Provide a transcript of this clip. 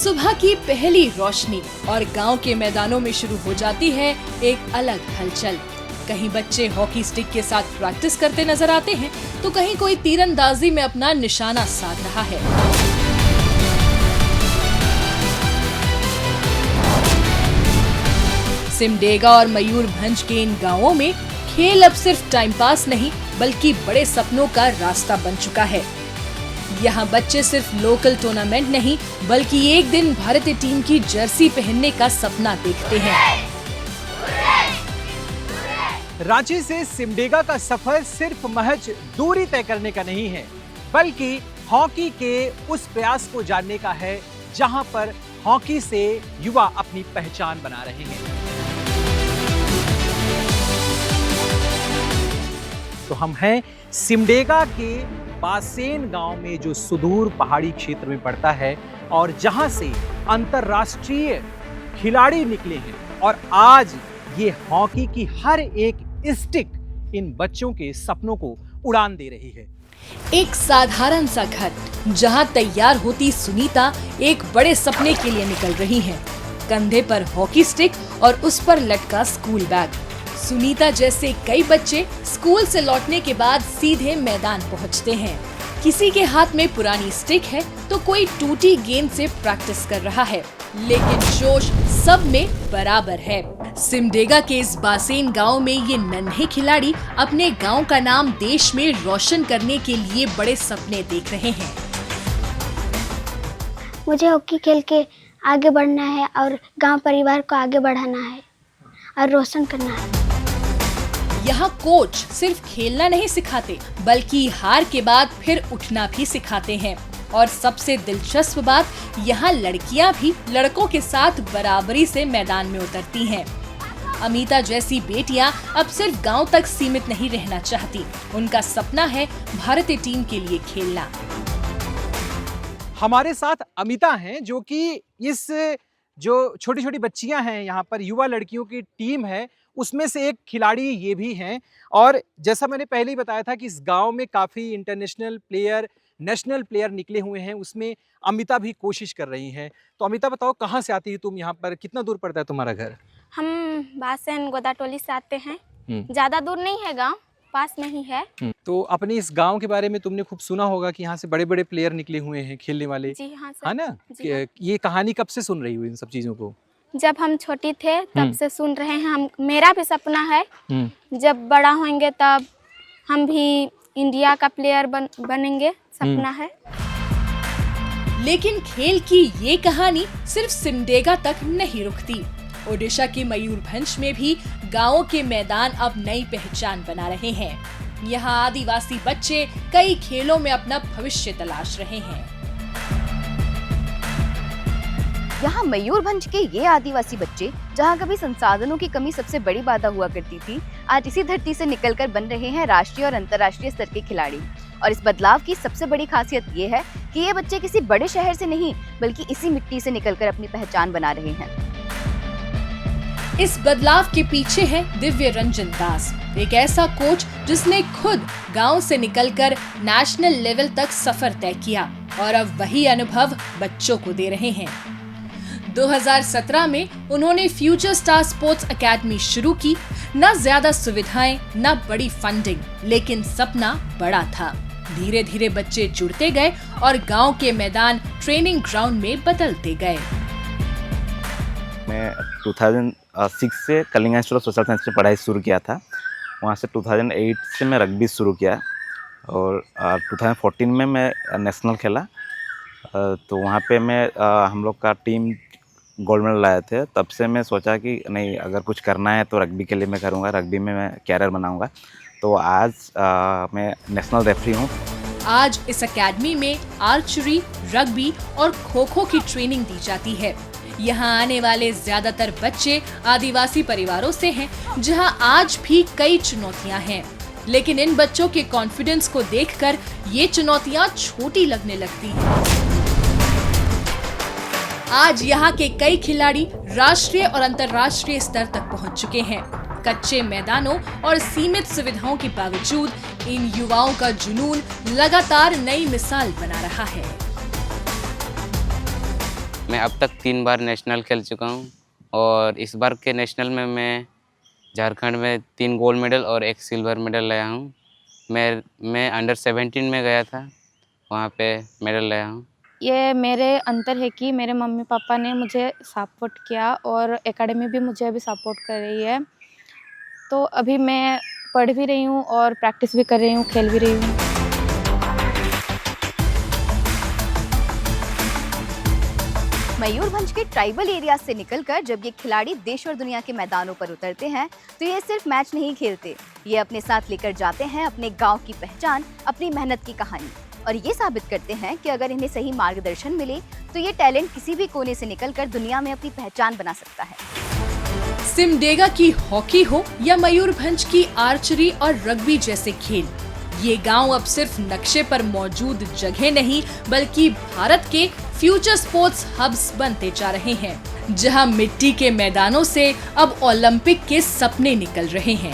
सुबह की पहली रोशनी और गांव के मैदानों में शुरू हो जाती है एक अलग हलचल। कहीं बच्चे हॉकी स्टिक के साथ प्रैक्टिस करते नजर आते हैं, तो कहीं कोई तीरंदाजी में अपना निशाना साध रहा है। सिमडेगा और मयूरभंज के इन गांवों में खेल अब सिर्फ टाइम पास नहीं, बल्कि बड़े सपनों का रास्ता बन चुका है। यहाँ बच्चे सिर्फ लोकल टूर्नामेंट नहीं, बल्कि एक दिन भारतीय टीम की जर्सी पहनने का सपना देखते हैं। रांची से सिमडेगा का सफर सिर्फ महज दूरी तय करने का नहीं है, बल्कि हॉकी के उस प्रयास को जानने का है जहां पर हॉकी से युवा अपनी पहचान बना रहे हैं। तो हम हैं सिमडेगा के बासेन गांव में, जो सुदूर पहाड़ी क्षेत्र में पड़ता है और जहां से अंतरराष्ट्रीय खिलाड़ी निकले हैं। और आज ये हॉकी की हर एक स्टिक इन बच्चों के सपनों को उड़ान दे रही है। एक साधारण सा घर जहां तैयार होती सुनीता एक बड़े सपने के लिए निकल रही हैं। कंधे पर हॉकी स्टिक और उस पर लटका स्कूल बैग। सुनीता जैसे कई बच्चे स्कूल से लौटने के बाद सीधे मैदान पहुंचते हैं। किसी के हाथ में पुरानी स्टिक है, तो कोई टूटी गेंद से प्रैक्टिस कर रहा है, लेकिन जोश सब में बराबर है। सिमडेगा के इस बासेन गांव में ये नन्हे खिलाड़ी अपने गांव का नाम देश में रोशन करने के लिए बड़े सपने देख रहे हैं। मुझे हॉकी खेल के आगे बढ़ना है और गांव परिवार को आगे बढ़ाना है और रोशन करना है। यहाँ कोच सिर्फ खेलना नहीं सिखाते, बल्कि हार के बाद फिर उठना भी सिखाते हैं। और सबसे दिलचस्प बात, यहाँ लड़कियाँ भी लड़कों के साथ बराबरी से मैदान में उतरती हैं। अमिता जैसी बेटियाँ अब सिर्फ गांव तक सीमित नहीं रहना चाहती। उनका सपना है भारतीय टीम के लिए खेलना। हमारे साथ अमिता हैं, जो कि इस जो छोटी छोटी बच्चियां हैं, यहाँ पर युवा लड़कियों की टीम है, उसमें से एक खिलाड़ी ये भी हैं। और जैसा मैंने पहले ही बताया था कि इस गांव में काफ़ी इंटरनेशनल प्लेयर, नेशनल प्लेयर निकले हुए हैं, उसमें अमिता भी कोशिश कर रही हैं। तो अमिता बताओ, कहाँ से आती है तुम यहाँ पर? कितना दूर पड़ता है तुम्हारा घर? हम बासेन गोदाटोली से आते हैं। ज़्यादा दूर नहीं है, गांव पास में ही है। तो अपने इस गांव के बारे में तुमने खूब सुना होगा कि यहाँ से बड़े बड़े प्लेयर निकले हुए हैं खेलने वाले। जी हाँ सर। है ना? ये कहानी कब से सुन रही हो इन सब चीज़ों को? जब हम छोटी थे तब से सुन रहे हैं। हम मेरा भी सपना है, जब बड़ा होंगे तब हम भी इंडिया का प्लेयर बनेंगे, सपना है। लेकिन खेल की ये कहानी सिर्फ सिमडेगा तक नहीं रुकती। ओडिशा के मयूरभंज में भी गांवों के मैदान अब नई पहचान बना रहे हैं। यहाँ आदिवासी बच्चे कई खेलों में अपना भविष्य तलाश रहे हैं। यहाँ मयूरभंज के ये आदिवासी बच्चे, जहाँ कभी संसाधनों की कमी सबसे बड़ी बाधा हुआ करती थी, आज इसी धरती से निकलकर बन रहे हैं राष्ट्रीय और अंतर्राष्ट्रीय स्तर के खिलाड़ी। और इस बदलाव की सबसे बड़ी खासियत ये है कि ये बच्चे किसी बड़े शहर से नहीं, बल्कि इसी मिट्टी से निकलकर अपनी पहचान बना रहे हैं। इस बदलाव के पीछे है दिव्य रंजन दास, एक ऐसा कोच जिसने खुद गांव से निकलकर नेशनल लेवल तक सफर तय किया और अब वही अनुभव बच्चों को दे रहे हैं। 2017 में उन्होंने फ्यूचर स्टार स्पोर्ट्स एकेडमी शुरू की। न ज्यादा सुविधाएं, न बड़ी फंडिंग, लेकिन सपना बड़ा था। धीरे धीरे बच्चे जुड़ते गए और गांव के मैदान ट्रेनिंग ग्राउंड में बदलते गए। मैं 2006 से Kalinga institute of social science में पढ़ाई शुरू किया था। वहाँ से 2008 से मैं रग्बी शुरू किया और 2014 में मैं नेशनल खेला। तो वहाँ पे मैं हम लोग का टीम गोल्ड मेडल लाए थे। तब से मैं सोचा कि नहीं, अगर कुछ करना है तो रग्बी के लिए मैं करूँगा, रग्बी में मैं कैरियर बनाऊँगा। तो आज मैं नेशनल रेफरी हूँ। आज इस एकेडमी में आर्चरी, रग्बी और खो खो की ट्रेनिंग दी जाती है। यहाँ आने वाले ज्यादातर बच्चे आदिवासी परिवारों से हैं, जहाँ आज भी कई चुनौतियाँ हैं। लेकिन इन बच्चों के कॉन्फिडेंस को देखकर ये चुनौतियाँ छोटी लगने लगती हैं। आज यहाँ के कई खिलाड़ी राष्ट्रीय और अंतर्राष्ट्रीय स्तर तक पहुँच चुके हैं। कच्चे मैदानों और सीमित सुविधाओं के बावजूद इन युवाओं का जुनून लगातार नई मिसाल बना रहा है। मैं अब तक 3 बार नेशनल खेल चुका हूँ और इस बार के नेशनल में मैं झारखंड में 3 गोल्ड मेडल और 1 सिल्वर मेडल लाया हूँ। मैं अंडर 17 में गया था, वहाँ पे मेडल लाया हूँ। ये मेरे अंतर है कि मेरे मम्मी पापा ने मुझे सपोर्ट किया और एकेडमी भी मुझे अभी सपोर्ट कर रही है। तो अभी मैं पढ़ भी रही हूँ और प्रैक्टिस भी कर रही हूँ, खेल भी रही हूँ। मयूरभंज के ट्राइबल एरिया से निकलकर जब ये खिलाड़ी देश और दुनिया के मैदानों पर उतरते हैं तो ये सिर्फ मैच नहीं खेलते, ये अपने साथ लेकर जाते हैं अपने गांव की पहचान, अपनी मेहनत की कहानी, और ये साबित करते हैं कि अगर इन्हें सही मार्गदर्शन मिले तो ये टैलेंट किसी भी कोने से निकलकर दुनिया में अपनी पहचान बना सकता है। सिमडेगा की हॉकी हो या मयूरभंज की आर्चरी और रग्बी जैसे खेल, ये गांव अब सिर्फ नक्शे पर मौजूद जगह नहीं बल्कि भारत के फ्यूचर स्पोर्ट्स हब्स बनते जा रहे हैं, जहां मिट्टी के मैदानों से अब ओलंपिक के सपने निकल रहे हैं।